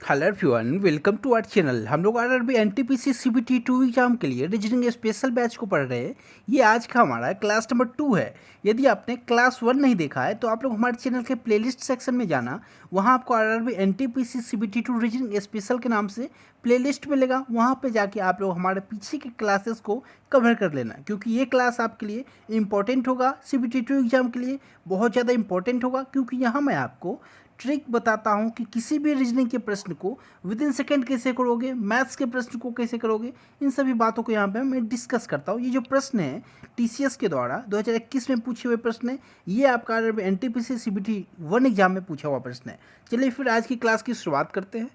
Hello everyone, welcome to our channel. हम लोग RRB NTPC CBT 2 exam के लिए रीजनिंग स्पेशल बैच को पढ़ रहे हैं। ये आज का हमारा क्लास नंबर 2 है। यदि आपने क्लास 1 नहीं देखा है तो आप लोग हमारे चैनल के प्लेलिस्ट सेक्शन में जाना। वहाँ आपको RRB NTPC CBT 2 reasoning special के नाम से प्लेलिस्ट मिलेगा। वहाँ पे जाके आप लोग हमारे पीछे के क्लासेस को कवर कर लेना, क्योंकि ये क्लास आपके लिए इंपॉर्टेंट होगा। सीबीटी 2 एग्जाम के लिए बहुत ज़्यादा इंपॉर्टेंट होगा, क्योंकि यहाँ मैं आपको ट्रिक बताता हूँ कि किसी भी रीजनिंग के प्रश्न को विद इन सेकेंड कैसे करोगे, मैथ्स के प्रश्न को कैसे करोगे, इन सभी बातों को यहाँ पे मैं डिस्कस करता हूँ। ये जो प्रश्न है टीसीएस के द्वारा 2021 में पूछे हुए प्रश्न है। ये आपका एनटीपीसी सीबीटी 1 एग्जाम में पूछा हुआ प्रश्न है। चलिए फिर आज की क्लास की शुरुआत करते हैं।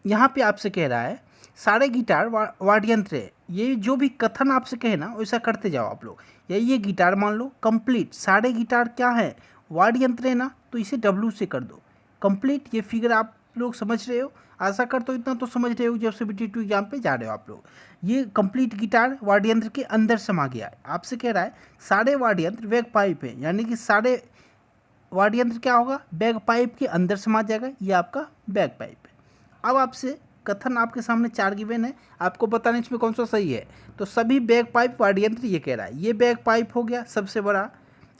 यहाँ पे आपसे कह रहा है सारे गिटार वाद्ययंत्र है। ये जो भी कथन आपसे कहे ना वैसा करते जाओ आप लोग। या ये गिटार मान लो कंप्लीट, सारे गिटार क्या है, वाद्ययंत्र है ना, तो इसे डब्ल्यू से कर दो कंप्लीट। ये फिगर आप लोग समझ रहे हो, आशा करता हूँ इतना तो समझ रहे हो जब सीबीटी 2 एग्जाम पे जा रहे हो आप लोग। ये कंप्लीट गिटार वाद्ययंत्र के अंदर समा गया है। आपसे कह रहा है सारे वाद्ययंत्र बैग पाइप है, यानी कि सारे वाद्ययंत्र क्या होगा, बैग पाइप के अंदर समा जाएगा। ये आपका बैग पाइप है। अब आपसे कथन आपके सामने 4 गिवन है, आपको बताना इसमें कौन सा सही है। तो सभी बैग पाइप वाद्ययंत्र, ये कह रहा है ये बैग पाइप हो गया सबसे बड़ा।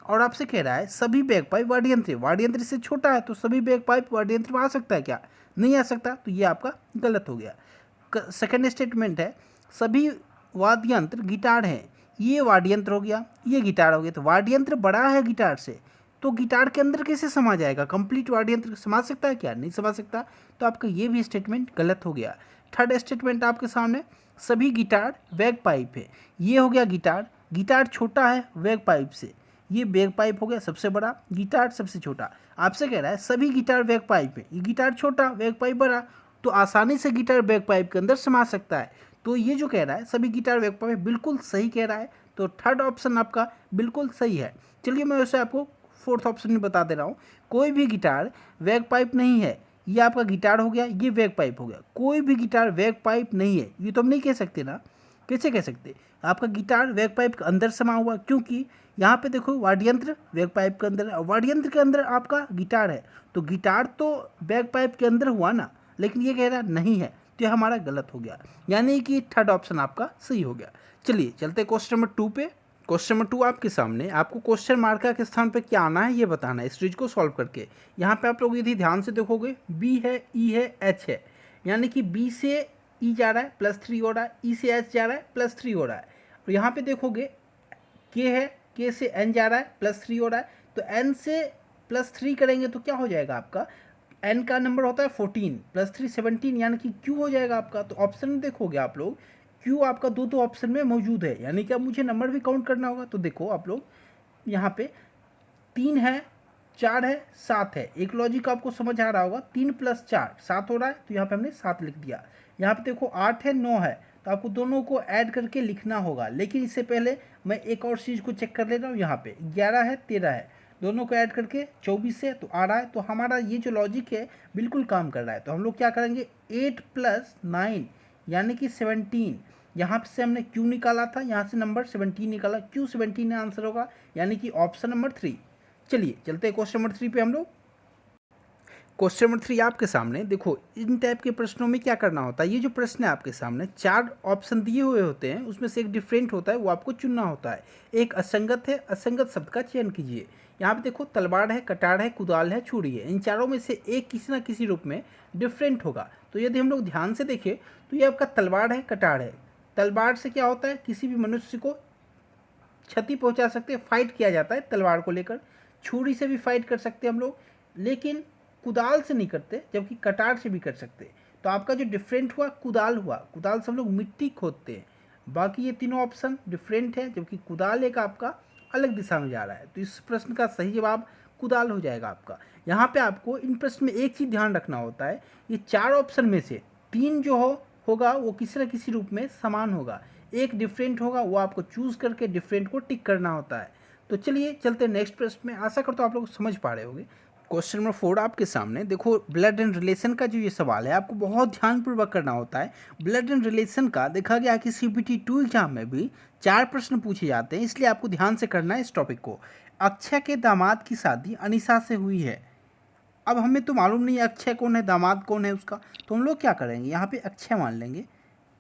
और आपसे कह रहा है सभी बैग पाइप वाद्ययंत्र, वाद्ययंत्र से छोटा है, तो सभी बैग पाइप वाद्ययंत्र में आ सकता है क्या, नहीं आ सकता, तो ये आपका गलत हो गया। सेकंड स्टेटमेंट है सभी वाद्ययंत्र गिटार हैं, ये वाद्ययंत्र हो गया, ये गिटार हो गया। तो वाद्ययंत्र बड़ा है गिटार से, तो गिटार के अंदर कैसे समा जाएगा, कंप्लीट वाद्ययंत्र समा सकता है क्या, नहीं समा सकता। तो आपका ये भी स्टेटमेंट गलत हो गया। थर्ड स्टेटमेंट आपके सामने सभी गिटार बैग पाइप है, ये हो गया गिटार, गिटार छोटा है बैग पाइप से, ये बैग पाइप हो गया सबसे बड़ा, गिटार सबसे छोटा। आपसे कह रहा है सभी गिटार बैग पाइप है, ये गिटार छोटा बैग पाइप बड़ा, तो आसानी से गिटार बैग पाइप के अंदर समा सकता है। तो ये जो कह रहा है सभी गिटार बैग पाइप बिल्कुल सही कह रहा है। तो थर्ड ऑप्शन आपका बिल्कुल सही है। चलिए मैं वैसे आपको फोर्थ ऑप्शन में बता दे रहा हूँ। कोई भी गिटार बैग पाइप नहीं है, ये आपका गिटार हो गया, ये बैग पाइप हो गया। कोई भी गिटार बैग पाइप नहीं है, ये तो हम नहीं कह सकते ना। कैसे कह सकते, आपका गिटार बैग पाइप के अंदर समा हुआ, क्योंकि यहाँ पे देखो वाद्ययंत्र बैग पाइप के अंदर है, वाद्ययंत्र के अंदर आपका गिटार है, तो गिटार तो बैग पाइप के अंदर हुआ ना, लेकिन ये कह रहा नहीं है, तो ये हमारा गलत हो गया, यानी कि थर्ड ऑप्शन आपका सही हो गया। चलिए चलते क्वेश्चन नंबर 2 पे। क्वेश्चन नंबर 2 आपके सामने, आपको क्वेश्चन मार्क के स्थान पे क्या आना है ये बताना है इस चीज को सॉल्व करके। यहाँ पे आप लोग यदि ध्यान से देखोगे बी है, ई है, एच है, यानी कि बी से ई जा रहा है +3 हो रहा है, ई से एच जा रहा है +3 हो रहा है। और यहाँ पे देखोगे के है, के से एन जा रहा है +3 हो रहा है, तो एन से +3 करेंगे तो क्या हो जाएगा आपका, एन का नंबर होता है 14 +3 17, यानी कि क्यू हो जाएगा आपका। तो ऑप्शन में देखोगे आप लोग क्यू आपका दो ऑप्शन में मौजूद है, यानी कि अब मुझे नंबर भी काउंट करना होगा। तो देखो आप लोग यहाँ पे 3 है, 4 है, 7 है। एक लॉजिक आपको समझ आ रहा होगा, 3 + 4 7 हो रहा है, तो यहाँ पे हमने 7 लिख दिया। यहाँ पे देखो 8 है, 9 है, तो आपको दोनों को ऐड करके लिखना होगा। लेकिन इससे पहले मैं एक और चीज़ को चेक कर ले रहा हूँ। यहाँ पे 11 है, 13 है, दोनों को ऐड करके 24 है, तो आ रहा है। तो हमारा ये जो लॉजिक है बिल्कुल काम कर रहा है। तो हम लोग क्या करेंगे, 8 + 9 यानी कि 17। यहाँ से हमने क्यू निकाला था, यहाँ से नंबर 17 निकाला, क्यू 17 आंसर होगा, यानी कि ऑप्शन नंबर 3। चलिए चलते हैं क्वेश्चन नंबर 3 पे हम लोग। क्वेश्चन नंबर 3 आपके सामने देखो, इन टाइप के प्रश्नों में क्या करना होता है, ये जो प्रश्न है आपके सामने 4 ऑप्शन दिए हुए होते हैं, उसमें से एक डिफरेंट होता है, वो आपको चुनना होता है। एक असंगत है, असंगत शब्द का चयन कीजिए। यहाँ पे देखो तलवार है, कटार है, कुदाल है, छुरी है, इन चारों में से एक किसी ना किसी रूप में डिफरेंट होगा। तो यदि हम लोग ध्यान से देखें तो ये आपका तलवार है, कटार है। तलवार से क्या होता है, किसी भी मनुष्य को क्षति पहुंचा सकते हैं, फाइट किया जाता है तलवार को लेकर। छुरी से भी फाइट कर सकते हैं हम लोग, लेकिन कुदाल से नहीं करते, जबकि कटार से भी कर सकते हैं। तो आपका जो डिफरेंट हुआ कुदाल हुआ, कुदाल से हम लोग मिट्टी खोदते हैं। बाकी ये तीनों ऑप्शन डिफरेंट है, जबकि कुदाल एक आपका अलग दिशा में जा रहा है। तो इस प्रश्न का सही जवाब कुदाल हो जाएगा आपका। यहाँ पे आपको इन प्रश्न में एक चीज़ ध्यान रखना होता है, ये 4 ऑप्शन में से 3 जो होगा वो किसी न किसी रूप में समान होगा, एक डिफरेंट होगा, वो आपको चूज करके डिफरेंट को टिक करना होता है। तो चलिए चलते हैं नेक्स्ट प्रश्न में। आशा करता हूँ आप लोग समझ पा रहे होंगे। क्वेश्चन नंबर 4 आपके सामने देखो, ब्लड एंड रिलेशन का जो ये सवाल है आपको बहुत ध्यानपूर्वक करना होता है। ब्लड एंड रिलेशन का देखा गया कि सीबीटी 2 एग्जाम में भी 4 प्रश्न पूछे जाते हैं, इसलिए आपको ध्यान से करना है इस टॉपिक को। अक्षय के दामाद की शादी अनीशा से हुई है, अब हमें तो मालूम नहीं है अक्षय कौन है, दामाद कौन है उसका, तो हम लोग क्या करेंगे यहाँ पे अक्षय मान लेंगे।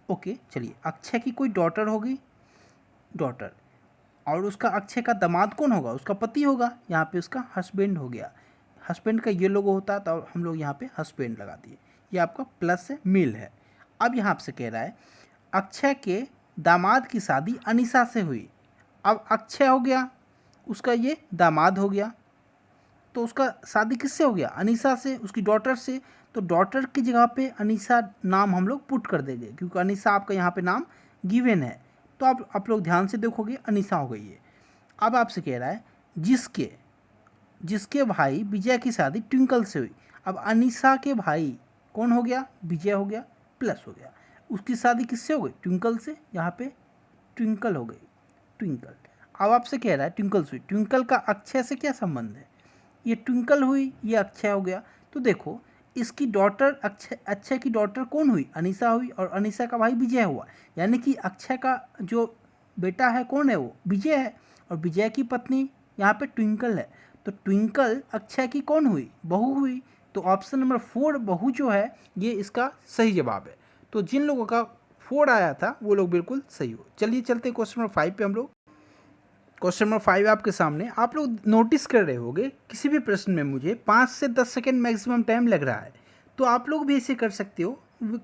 ओके चलिए, अक्षय की कोई डॉटर होगी, डॉटर, और उसका अक्षय का दामाद कौन होगा, उसका पति होगा, यहाँ पे उसका हस्बैंड हो गया। हस्बैंड का ये लोगो होता तो हम लोग यहाँ पे हस्बैंड लगा दिए, ये आपका प्लस है, मेल है। अब यहाँ आपसे कह रहा है अक्षय के दामाद की शादी अनीसा से हुई। अब अक्षय हो गया, उसका ये दामाद हो गया, तो उसका शादी किससे हो गया, अनीसा से, उसकी डॉटर से। तो डॉटर की जगह पे अनीसा नाम हम लोग पुट कर देंगे, क्योंकि अनीसा आपका यहाँ पे नाम गिवन है। तो आप लोग ध्यान से देखोगे, अनीसा हो गई है। अब आपसे कह रहा है जिसके जिसके भाई विजय की शादी ट्विंकल से हुई। अब अनीसा के भाई कौन हो गया, विजय हो गया, प्लस हो गया, उसकी शादी किससे हो गई, ट्विंकल से, यहाँ पे ट्विंकल हो गई, ट्विंकल। अब आपसे कह रहा है ट्विंकल से हुई, ट्विंकल का अक्षय से क्या संबंध है, ये ट्विंकल हुई, ये अक्षय हो गया। तो देखो इसकी डॉटर अक्षय की डॉटर कौन हुई, अनीसा हुई, और अनीसा का भाई विजय हुआ, यानी कि अक्षय का जो बेटा है कौन है, वो विजय है, और विजय की पत्नी यहाँ पे ट्विंकल है। तो ट्विंकल अक्षय की कौन हुई, बहू हुई। तो ऑप्शन नंबर 4 बहू जो है ये इसका सही जवाब है। तो जिन लोगों का 4 आया था वो लोग बिल्कुल सही हो। चलिए चलते क्वेश्चन नंबर 5 पे हम लोग। क्वेश्चन नंबर 5 आपके सामने, आप लोग नोटिस कर रहे होंगे किसी भी प्रश्न में मुझे 5 से 10 सेकेंड मैक्सिमम टाइम लग रहा है, तो आप लोग भी ऐसे कर सकते हो।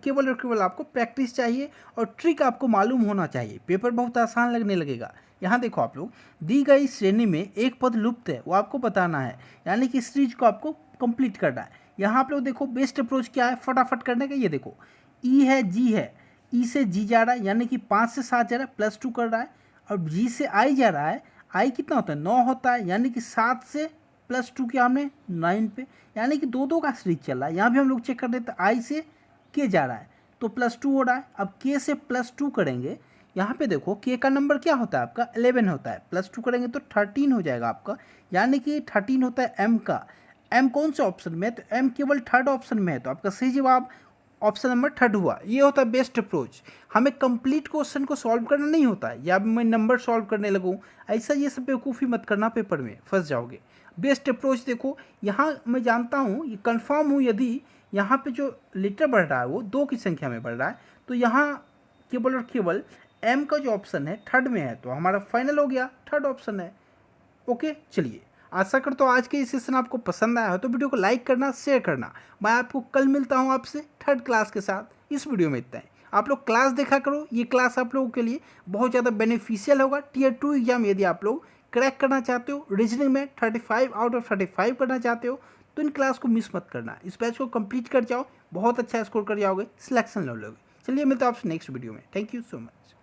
केवल और केवल आपको प्रैक्टिस चाहिए और ट्रिक आपको मालूम होना चाहिए, पेपर बहुत आसान लगने लगेगा। यहाँ देखो आप लोग, दी गई श्रेणी में एक पद लुप्त है, वो आपको बताना है, यानी कि इस चीज को आपको कंप्लीट करना है। यहाँ आप लोग देखो बेस्ट अप्रोच क्या है फटाफट करने का, ये देखो ई है, जी है, ई से जी जा रहा है, यानी कि 5 से 7 जा रहा है, +2 कर रहा है, और जी से आई जा रहा है, आई कितना होता है, 9 होता है, यानी कि 7 से +2 किया हमने 9 पे, यानी कि 2-2 का सीरीज चल रहा है। यहाँ भी हम लोग चेक कर देते हैं, आई से के जा रहा है तो +2 हो रहा है। अब के से +2 करेंगे, यहाँ पे देखो के का नंबर क्या होता है आपका 11 होता है, +2 करेंगे तो 13 हो जाएगा आपका, यानी कि 13 होता है एम का। एम कौन से ऑप्शन में है, तो एम केवल थर्ड ऑप्शन में है, तो आपका सही जवाब ऑप्शन नंबर 3 हुआ। ये होता है बेस्ट अप्रोच। हमें कंप्लीट क्वेश्चन को सॉल्व करना नहीं होता है, या मैं नंबर सॉल्व करने लगूँ, ऐसा ये सब बेवकूफ़ी मत करना, पेपर में फंस जाओगे। बेस्ट अप्रोच देखो, यहाँ मैं जानता हूँ, ये कंफर्म हूँ, यदि यहाँ पे जो लीटर बढ़ रहा है वो 2 की संख्या में बढ़ रहा है, तो यहाँ केवल और केवल एम का जो ऑप्शन है 3rd में है, तो हमारा फाइनल हो गया, 3rd ऑप्शन है। ओके चलिए, आशा करता हूँ आज के इस सेशन आपको पसंद आया हो, तो वीडियो को लाइक करना, शेयर करना। मैं आपको कल मिलता हूँ आपसे 3rd क्लास के साथ। इस वीडियो में इतना ही, आप लोग क्लास देखा करो, ये क्लास आप लोगों के लिए बहुत ज़्यादा बेनिफिशियल होगा। Tier 2 एग्जाम यदि आप लोग क्रैक करना चाहते हो, रीजनिंग में 35 आउट ऑफ 35 करना चाहते हो, तो इन क्लास को मिस मत करना। इस बैच को कंप्लीट कर जाओ, बहुत अच्छा स्कोर कर जाओगे, सिलेक्शन ले लोगे। चलिए मिलते हैं आपसे नेक्स्ट वीडियो में। Thank you so much.